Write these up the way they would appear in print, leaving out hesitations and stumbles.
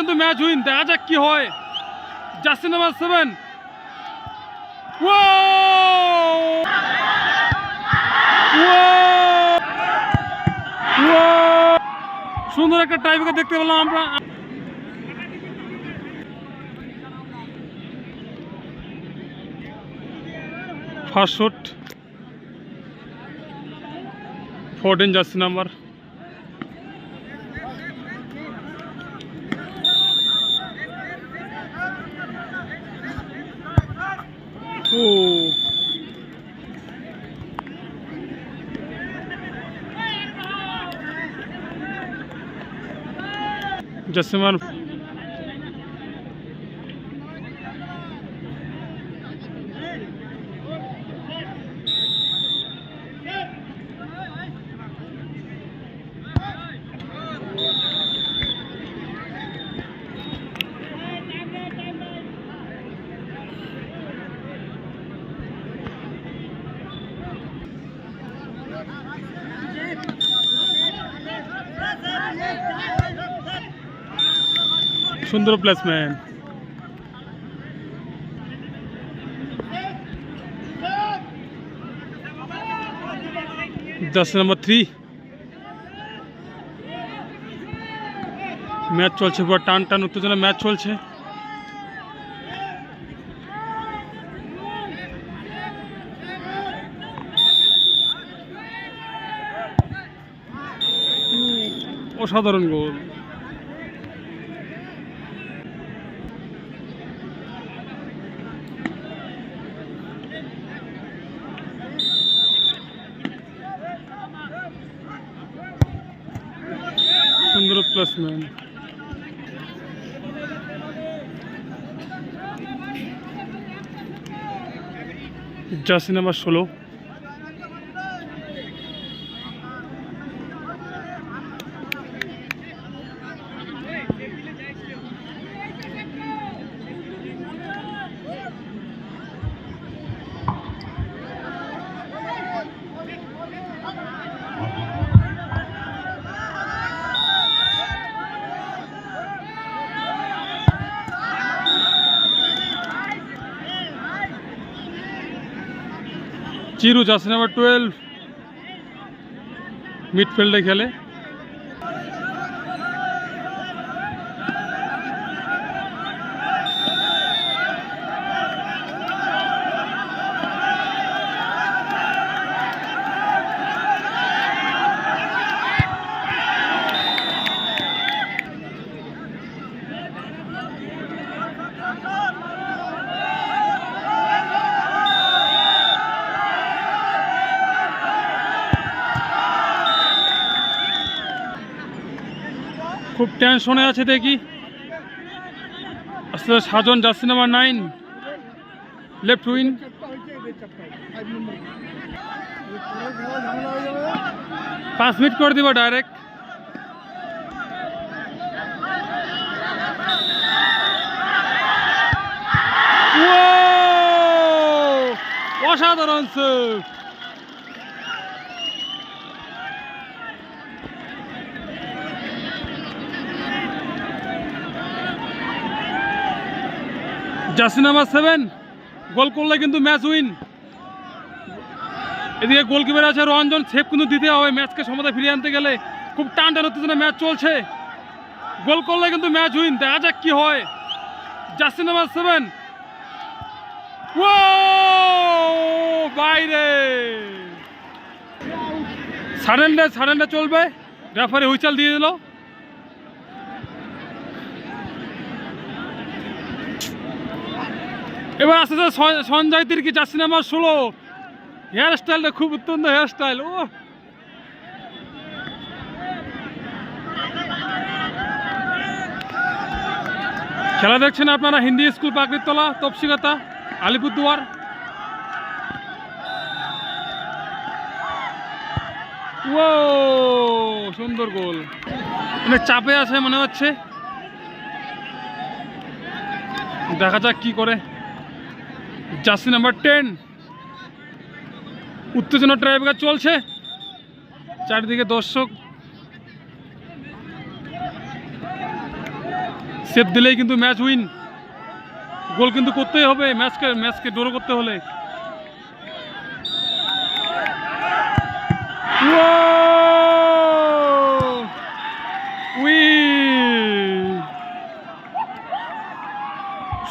কিন্তু match win. দেখা যাক কি হয়। Jersey number 7। সুন্দর একটা টাইব্রেকার দেখতে পেলাম আমরা। First shot 14 jersey number. Jersey number সুন্দর প্লেসমেন্ট। Jersey number 3। ম্যাচ চলছে, পুরো টান টান উত্তেজনা ম্যাচ চলছে। অসাধারণ গোল। সুন্দর placement. Jersey number 16। Chiru jersey number 12 মিডফিল্ডে খেলে। খুব টেনশনে আছে দেখি। আস্তে আস্তে Sajan jersey number 9 left wing. পাঁচ মিনিট করে দিব ডাইরেক্ট। অসাধারণ সেভ। জার্সি নাম্বার 7 গোল করলে কিন্তু ম্যাচ উইন। এদিকে গোলকিপার আছে রঞ্জন, সেভ কিন্তু দিতে হবে ম্যাচকে সমতা ফিরিয়ে আনতে গেলে। খুব টান টান উত্তেজনা ম্যাচ চলছে। গোল করলে কিন্তু ম্যাচ উইন। দেখা যাক কি হয়। জার্সি নাম্বার 7 বাইরে। সারেন্ডার চলবে। রেফারি হুইসেল দিয়ে দিল। এবার আস্তে আস্তে Sanjay Tirkey jersey number 16। Hair স্টাইলটা খুব অত্যন্ত হেয়ার স্টাইল। খেলা দেখছেন আপনারা হিন্দি স্কুল পাকড়িতলা, তপসিগতা, আলিপুরদুয়ার। সুন্দর গোল। মানে চাপে আছে মনে হচ্ছে। দেখা যাক কি করে। জার্সি নাম্বার 10 উত্তেজনা টাইব্রেকার চলছে। চারিদিকে দর্শক। সেভ দিলেই কিন্তু ম্যাচ উইন। গোল কিন্তু করতেই হবে ম্যাচকে ড্র করতে হলে।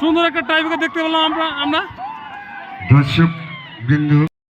সুন্দর একটা টাইব্রেকার দেখতে পেলাম আমরা। দর্শক বিন্দু